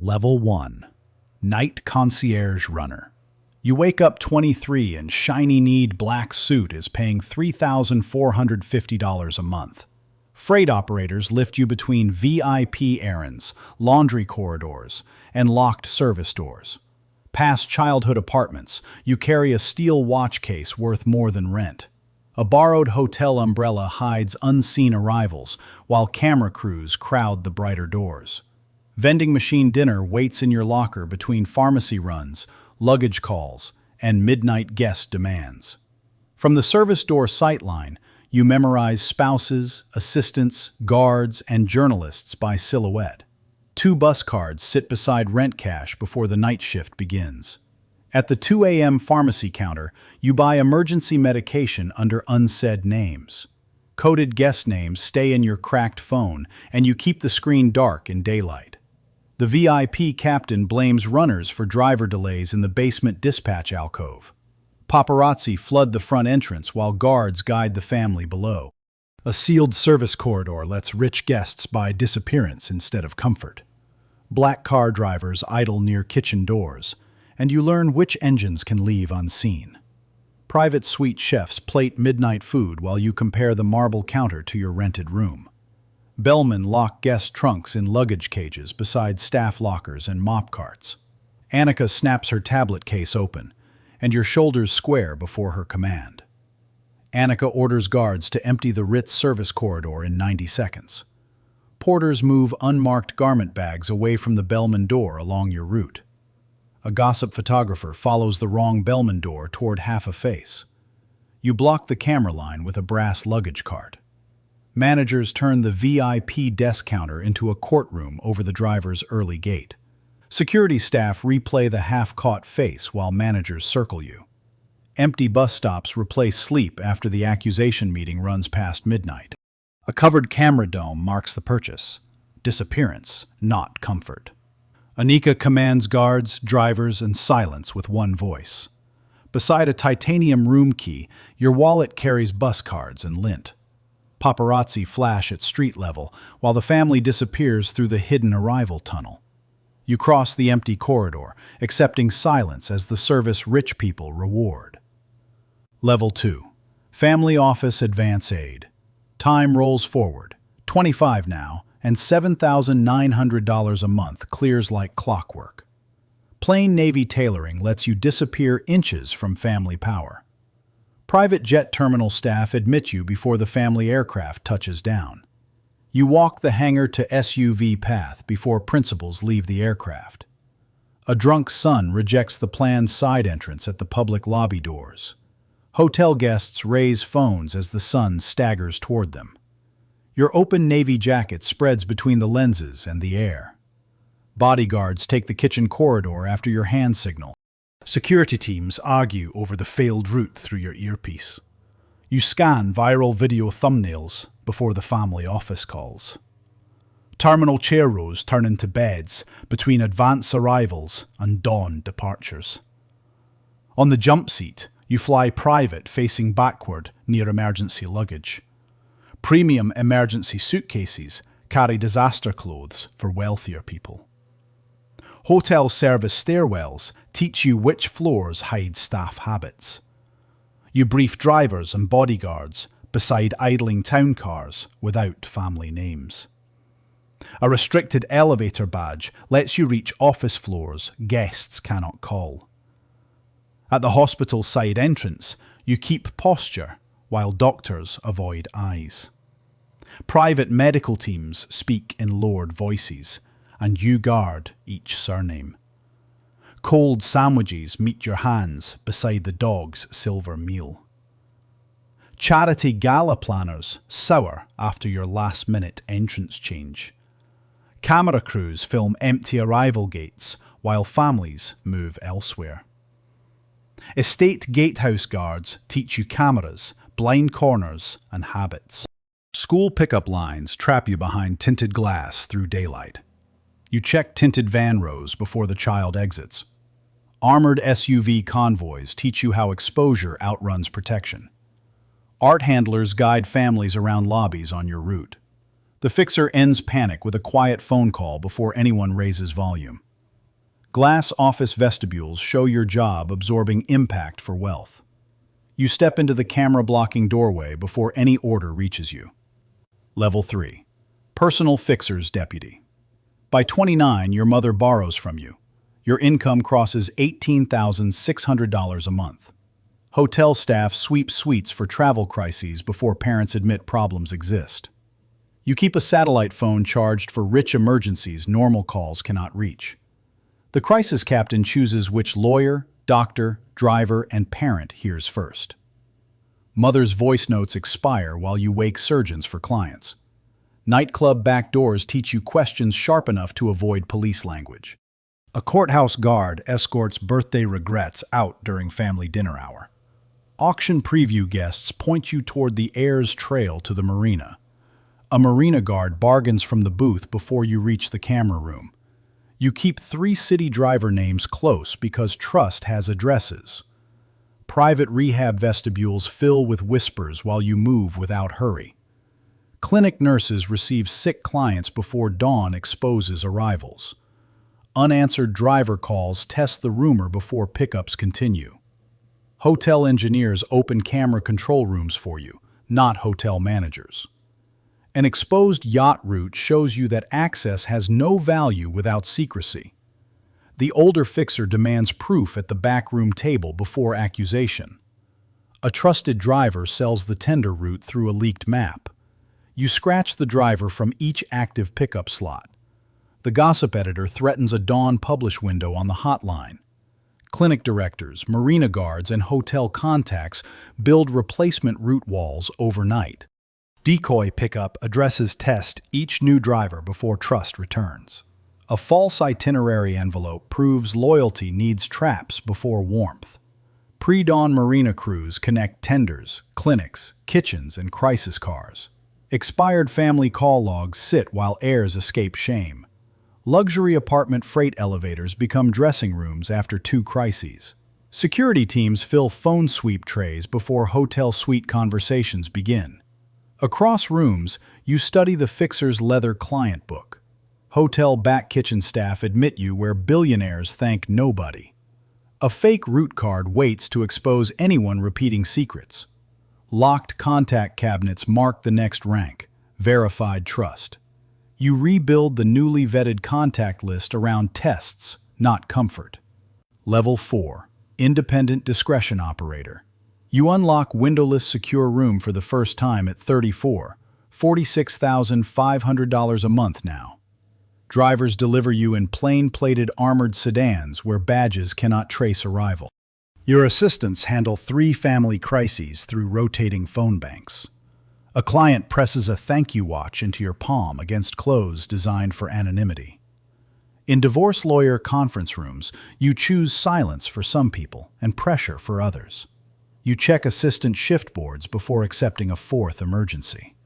Level 1. Night Concierge Runner. You wake up 23 and shiny kneed black suit is paying $3,450 a month. Freight operators lift you between VIP errands, laundry corridors, and locked service doors. Past childhood apartments, you carry a steel watch case worth more than rent. A borrowed hotel umbrella hides unseen arrivals, while camera crews crowd the brighter doors. Vending machine dinner waits in your locker between pharmacy runs, luggage calls, and midnight guest demands. From the service door sightline, you memorize spouses, assistants, guards, and journalists by silhouette. 2 bus cards sit beside rent cash before the night shift begins. At the 2 a.m. pharmacy counter, you buy emergency medication under unsaid names. Coded guest names stay in your cracked phone, and you keep the screen dark in daylight. The VIP captain blames runners for driver delays in the basement dispatch alcove. Paparazzi flood the front entrance while guards guide the family below. A sealed service corridor lets rich guests buy disappearance instead of comfort. Black car drivers idle near kitchen doors, and you learn which engines can leave unseen. Private suite chefs plate midnight food while you compare the marble counter to your rented room. Bellmen lock guest trunks in luggage cages beside staff lockers and mop carts. Annika snaps her tablet case open, and your shoulders square before her command. Annika orders guards to empty the Ritz service corridor in 90 seconds. Porters move unmarked garment bags away from the bellman door along your route. A gossip photographer follows the wrong bellman door toward half a face. You block the camera line with a brass luggage cart. Managers turn the VIP desk counter into a courtroom over the driver's early gate. Security staff replay the half-caught face while managers circle you. Empty bus stops replace sleep after the accusation meeting runs past midnight. A covered camera dome marks the purchase. Disappearance, not comfort. Anika commands guards, drivers, and silence with one voice. Beside a titanium room key, your wallet carries bus cards and lint. Paparazzi flash at street level while the family disappears through the hidden arrival tunnel. You cross the empty corridor, accepting silence as the service rich people reward. Level 2. Family Office Advance Aid. Time rolls forward. 25 now, and $7,900 a month clears like clockwork. Plain Navy tailoring lets you disappear inches from family power. Private jet terminal staff admit you before the family aircraft touches down. You walk the hangar to SUV path before principals leave the aircraft. A drunk son rejects the planned side entrance at the public lobby doors. Hotel guests raise phones as the son staggers toward them. Your open Navy jacket spreads between the lenses and the air. Bodyguards take the kitchen corridor after your hand signal. Security teams argue over the failed route through your earpiece. You scan viral video thumbnails before the family office calls. Terminal chair rows turn into beds between advance arrivals and dawn departures. On the jump seat, you fly private facing backward near emergency luggage. Premium emergency suitcases carry disaster clothes for wealthier people. Hotel service stairwells teach you which floors hide staff habits. You brief drivers and bodyguards beside idling town cars without family names. A restricted elevator badge lets you reach office floors guests cannot call. At the hospital side entrance, you keep posture while doctors avoid eyes. Private medical teams speak in lowered voices, and you guard each surname. Cold sandwiches meet your hands beside the dog's silver meal. Charity gala planners sour after your last-minute entrance change. Camera crews film empty arrival gates while families move elsewhere. Estate gatehouse guards teach you cameras, blind corners, and habits. School pickup lines trap you behind tinted glass through daylight. You check tinted van rows before the child exits. Armored SUV convoys teach you how exposure outruns protection. Art handlers guide families around lobbies on your route. The fixer ends panic with a quiet phone call before anyone raises volume. Glass office vestibules show your job absorbing impact for wealth. You step into the camera-blocking doorway before any order reaches you. Level 3. Personal Fixer's Deputy. By 29, your mother borrows from you. Your income crosses $18,600 a month. Hotel staff sweep suites for travel crises before parents admit problems exist. You keep a satellite phone charged for rich emergencies normal calls cannot reach. The crisis captain chooses which lawyer, doctor, driver, and parent hears first. Mother's voice notes expire while you wake surgeons for clients. Nightclub back doors teach you questions sharp enough to avoid police language. A courthouse guard escorts birthday regrets out during family dinner hour. Auction preview guests point you toward the heirs trail to the marina. A marina guard bargains from the booth before you reach the camera room. You keep 3 city driver names close because trust has addresses. Private rehab vestibules fill with whispers while you move without hurry. Clinic nurses receive sick clients before dawn exposes arrivals. Unanswered driver calls test the rumor before pickups continue. Hotel engineers open camera control rooms for you, not hotel managers. An exposed yacht route shows you that access has no value without secrecy. The older fixer demands proof at the backroom table before accusation. A trusted driver sells the tender route through a leaked map. You scratch the driver from each active pickup slot. The gossip editor threatens a dawn publish window on the hotline. Clinic directors, marina guards, and hotel contacts build replacement route walls overnight. Decoy pickup addresses test each new driver before trust returns. A false itinerary envelope proves loyalty needs traps before warmth. Pre-dawn marina crews connect tenders, clinics, kitchens, and crisis cars. Expired family call logs sit while heirs escape shame. Luxury apartment freight elevators become dressing rooms after 2 crises. Security teams fill phone sweep trays before hotel suite conversations begin. Across rooms, you study the fixer's leather client book. Hotel back kitchen staff admit you where billionaires thank nobody. A fake route card waits to expose anyone repeating secrets. Locked contact cabinets mark the next rank, verified trust. You rebuild the newly vetted contact list around tests, not comfort. Level 4. Independent Discretion Operator. You unlock windowless secure room for the first time at 34, $46,500 a month now. Drivers deliver you in plain-plated armored sedans where badges cannot trace arrival. Your assistants handle 3 family crises through rotating phone banks. A client presses a thank you watch into your palm against clothes designed for anonymity. In divorce lawyer conference rooms, you choose silence for some people and pressure for others. You check assistant shift boards before accepting a 4th emergency.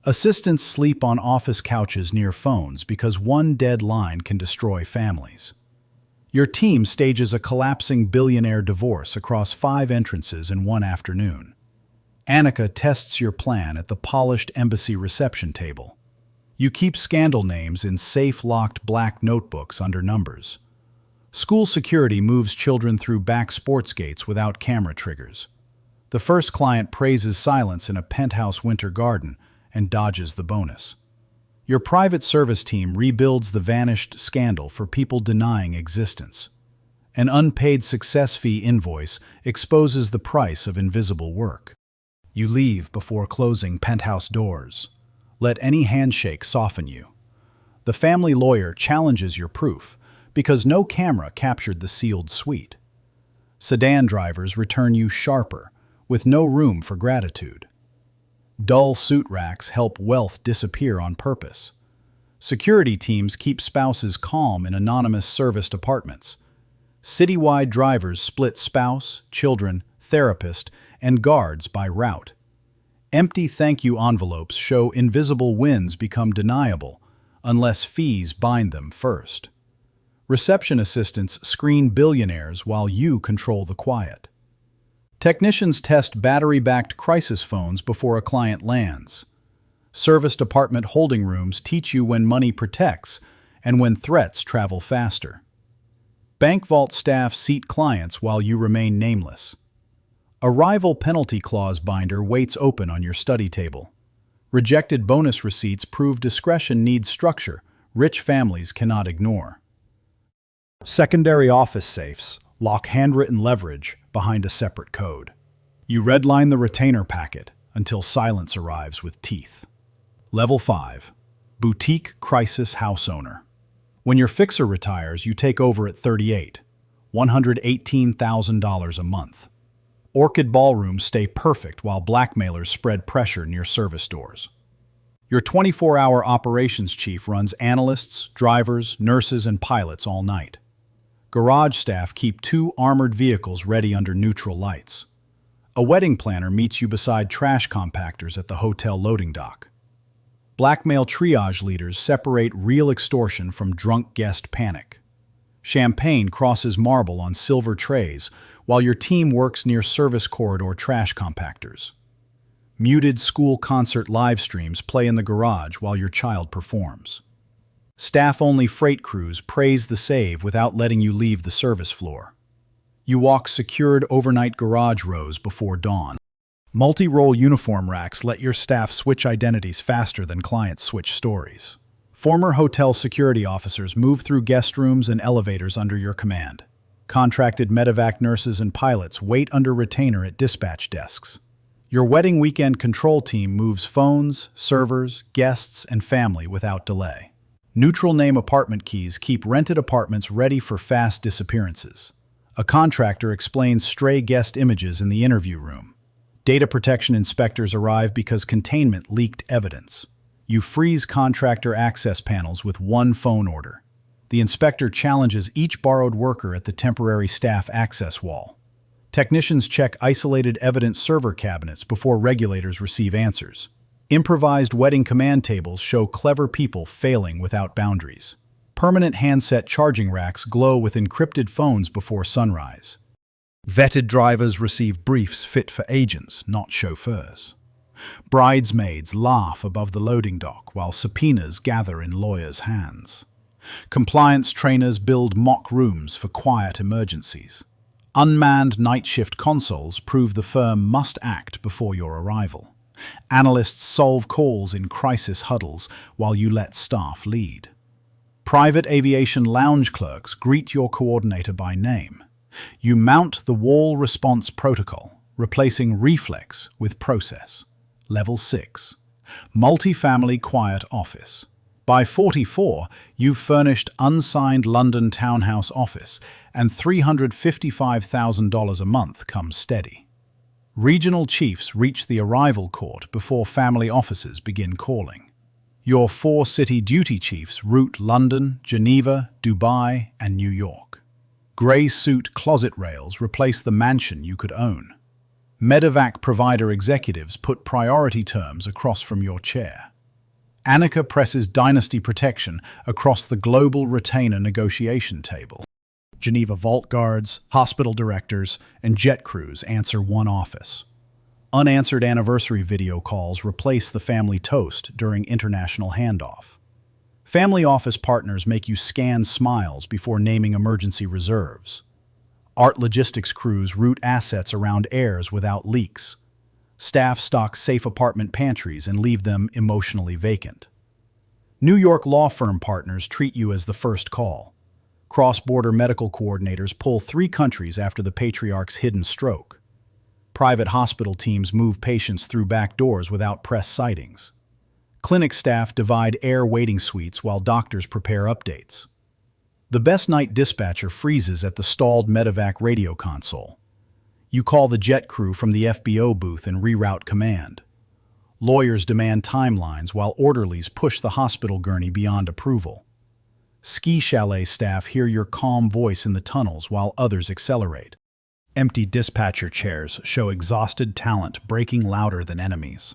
Assistants sleep on office couches near phones because one dead line can destroy families. Your team stages a collapsing billionaire divorce across 5 entrances in one afternoon. Annika tests your plan at the polished embassy reception table. You keep scandal names in safe-locked black notebooks under numbers. School security moves children through back sports gates without camera triggers. The first client praises silence in a penthouse winter garden and dodges the bonus. Your private service team rebuilds the vanished scandal for people denying existence. An unpaid success fee invoice exposes the price of invisible work. You leave before closing penthouse doors. Let any handshake soften you. The family lawyer challenges your proof because no camera captured the sealed suite. Sedan drivers return you sharper, with no room for gratitude. Dull suit racks help wealth disappear on purpose. Security teams keep spouses calm in anonymous serviced apartments. Citywide drivers split spouse, children, therapist, and guards by route. Empty thank you envelopes show invisible wins become deniable unless fees bind them first. Reception assistants screen billionaires while you control the quiet. Technicians test battery-backed crisis phones before a client lands. Serviced apartment holding rooms teach you when money protects and when threats travel faster. Bank vault staff seat clients while you remain nameless. Arrival penalty clause binder waits open on your study table. Rejected bonus receipts prove discretion needs structure rich families cannot ignore. Secondary office safes lock handwritten leverage behind a separate code. You redline the retainer packet until silence arrives with teeth. Level 5. Boutique Crisis House Owner. When your fixer retires, you take over at 38, $118,000 a month. Orchid ballrooms stay perfect while blackmailers spread pressure near service doors. Your 24-hour operations chief runs analysts, drivers, nurses, and pilots all night. Garage staff keep 2 armored vehicles ready under neutral lights. A wedding planner meets you beside trash compactors at the hotel loading dock. Blackmail triage leaders separate real extortion from drunk guest panic. Champagne crosses marble on silver trays while your team works near service corridor trash compactors. Muted school concert live streams play in the garage while your child performs. Staff-only freight crews praise the save without letting you leave the service floor. You walk secured overnight garage rows before dawn. Multi-role uniform racks let your staff switch identities faster than clients switch stories. Former hotel security officers move through guest rooms and elevators under your command. Contracted medevac nurses and pilots wait under retainer at dispatch desks. Your wedding weekend control team moves phones, servers, guests, and family without delay. Neutral name apartment keys keep rented apartments ready for fast disappearances. A contractor explains stray guest images in the interview room. Data protection inspectors arrive because containment leaked evidence. You freeze contractor access panels with one phone order. The inspector challenges each borrowed worker at the temporary staff access wall. Technicians check isolated evidence server cabinets before regulators receive answers. Improvised wedding command tables show clever people failing without boundaries. Permanent handset charging racks glow with encrypted phones before sunrise. Vetted drivers receive briefs fit for agents, not chauffeurs. Bridesmaids laugh above the loading dock while subpoenas gather in lawyers' hands. Compliance trainers build mock rooms for quiet emergencies. Unmanned night shift consoles prove the firm must act before your arrival. Analysts solve calls in crisis huddles while you let staff lead. Private aviation lounge clerks greet your coordinator by name. You mount the wall response protocol, replacing reflex with process. Level 6. Multifamily quiet office. By 44, you've furnished unsigned London townhouse office, and $355,000 a month comes steady. Regional chiefs reach the arrival court before family offices begin calling. Your 4-city duty chiefs route London, Geneva, Dubai, and New York. Grey suit closet rails replace the mansion you could own. Medevac provider executives put priority terms across from your chair. Annika presses dynasty protection across the global retainer negotiation table. Geneva vault guards, hospital directors, and jet crews answer one office. Unanswered anniversary video calls replace the family toast during international handoff. Family office partners make you scan smiles before naming emergency reserves. Art logistics crews route assets around heirs without leaks. Staff stock safe apartment pantries and leave them emotionally vacant. New York law firm partners treat you as the first call. Cross-border medical coordinators pull 3 countries after the patriarch's hidden stroke. Private hospital teams move patients through back doors without press sightings. Clinic staff divide air waiting suites while doctors prepare updates. The best night dispatcher freezes at the stalled medevac radio console. You call the jet crew from the FBO booth and reroute command. Lawyers demand timelines while orderlies push the hospital gurney beyond approval. Ski chalet staff hear your calm voice in the tunnels while others accelerate. Empty dispatcher chairs show exhausted talent breaking louder than enemies.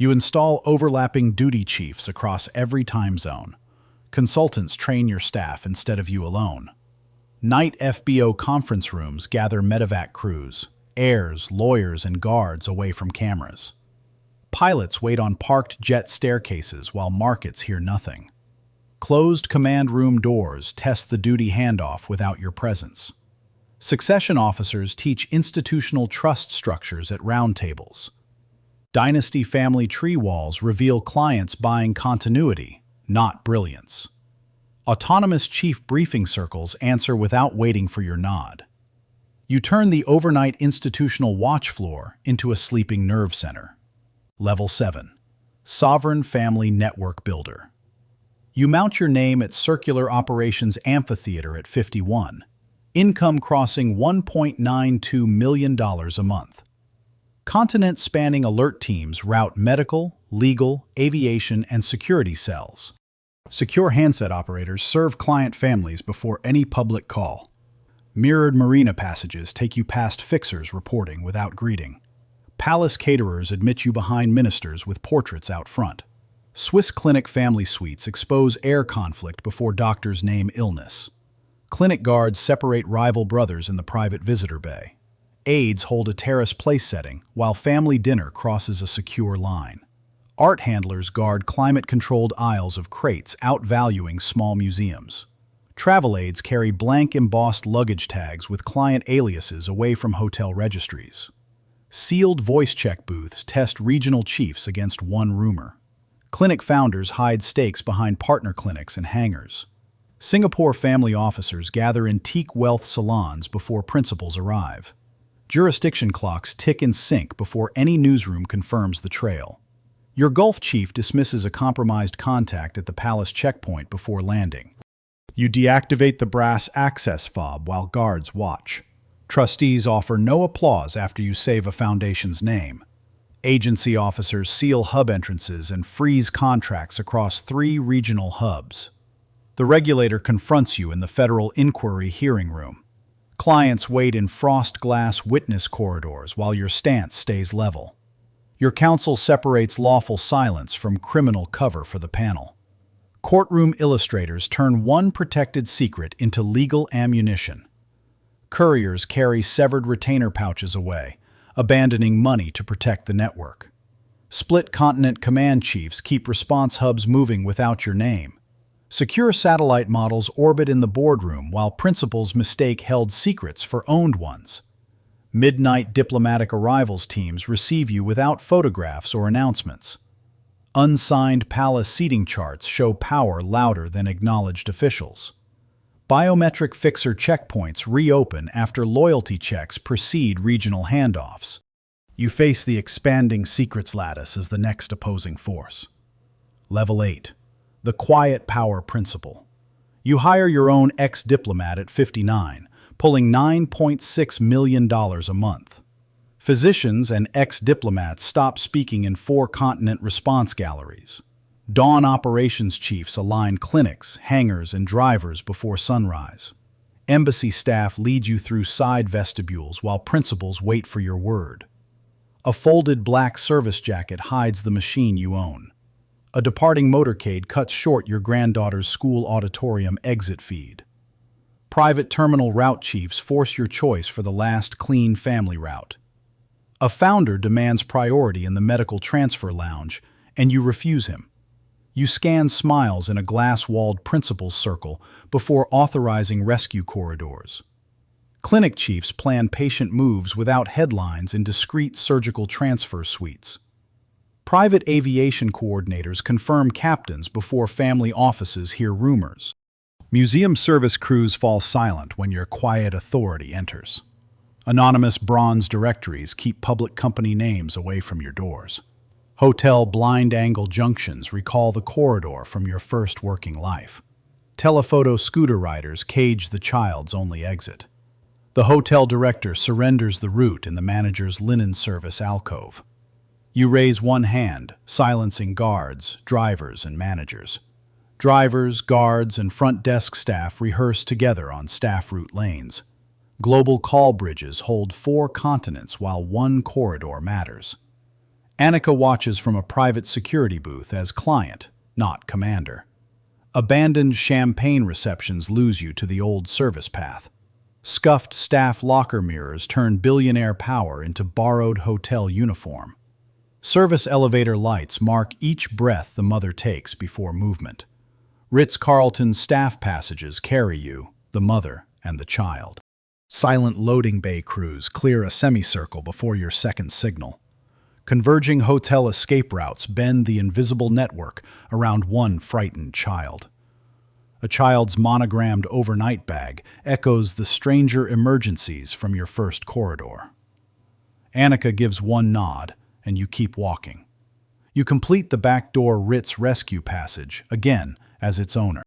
You install overlapping duty chiefs across every time zone. Consultants train your staff instead of you alone. Night FBO conference rooms gather medevac crews, heirs, lawyers, and guards away from cameras. Pilots wait on parked jet staircases while markets hear nothing. Closed command room doors test the duty handoff without your presence. Succession officers teach institutional trust structures at roundtables. Dynasty family tree walls reveal clients buying continuity, not brilliance. Autonomous chief briefing circles answer without waiting for your nod. You turn the overnight institutional watch floor into a sleeping nerve center. Level 7. Sovereign Family Network Builder. You mount your name at Circular Operations Amphitheater at 51. Income crossing $1.92 million a month. Continent-spanning alert teams route medical, legal, aviation, and security cells. Secure handset operators serve client families before any public call. Mirrored marina passages take you past fixers reporting without greeting. Palace caterers admit you behind ministers with portraits out front. Swiss clinic family suites expose air conflict before doctors name illness. Clinic guards separate rival brothers in the private visitor bay. Aides hold a terrace place setting while family dinner crosses a secure line. Art handlers guard climate-controlled aisles of crates outvaluing small museums. Travel aides carry blank embossed luggage tags with client aliases away from hotel registries. Sealed voice check booths test regional chiefs against one rumor. Clinic founders hide stakes behind partner clinics and hangars. Singapore family officers gather in teak wealth salons before principals arrive. Jurisdiction clocks tick in sync before any newsroom confirms the trail. Your Gulf chief dismisses a compromised contact at the palace checkpoint before landing. You deactivate the brass access fob while guards watch. Trustees offer no applause after you save a foundation's name. Agency officers seal hub entrances and freeze contracts across 3 regional hubs. The regulator confronts you in the Federal Inquiry hearing room. Clients wait in frost glass witness corridors while your stance stays level. Your counsel separates lawful silence from criminal cover for the panel. Courtroom illustrators turn one protected secret into legal ammunition. Couriers carry severed retainer pouches away, abandoning money to protect the network. Split-continent command chiefs keep response hubs moving without your name. Secure satellite models orbit in the boardroom while principals mistake held secrets for owned ones. Midnight diplomatic arrivals teams receive you without photographs or announcements. Unsigned palace seating charts show power louder than acknowledged officials. Biometric fixer checkpoints reopen after loyalty checks precede regional handoffs. You face the expanding secrets lattice as the next opposing force. Level 8. The quiet power principle. You hire your own ex-diplomat at 59, pulling $9.6 million a month. Physicians and ex-diplomats stop speaking in 4-continent response galleries. Dawn operations chiefs align clinics, hangars, and drivers before sunrise. Embassy staff lead you through side vestibules while principals wait for your word. A folded black service jacket hides the machine you own. A departing motorcade cuts short your granddaughter's school auditorium exit feed. Private terminal route chiefs force your choice for the last clean family route. A founder demands priority in the medical transfer lounge, and you refuse him. You scan smiles in a glass-walled principal's circle before authorizing rescue corridors. Clinic chiefs plan patient moves without headlines in discreet surgical transfer suites. Private aviation coordinators confirm captains before family offices hear rumors. Museum service crews fall silent when your quiet authority enters. Anonymous bronze directories keep public company names away from your doors. Hotel blind-angle junctions recall the corridor from your first working life. Telephoto scooter riders cage the child's only exit. The hotel director surrenders the route in the manager's linen service alcove. You raise one hand, silencing guards, drivers, and managers. Drivers, guards, and front desk staff rehearse together on staff route lanes. Global call bridges hold 4 continents while one corridor matters. Annika watches from a private security booth as client, not commander. Abandoned champagne receptions lose you to the old service path. Scuffed staff locker mirrors turn billionaire power into borrowed hotel uniform. Service elevator lights mark each breath the mother takes before movement. Ritz-Carlton staff passages carry you, the mother, and the child. Silent loading bay crews clear a semicircle before your second signal. Converging hotel escape routes bend the invisible network around one frightened child. A child's monogrammed overnight bag echoes the stranger emergencies from your first corridor. Annika gives one nod, and you keep walking. You complete the backdoor Ritz rescue passage, again as its owner.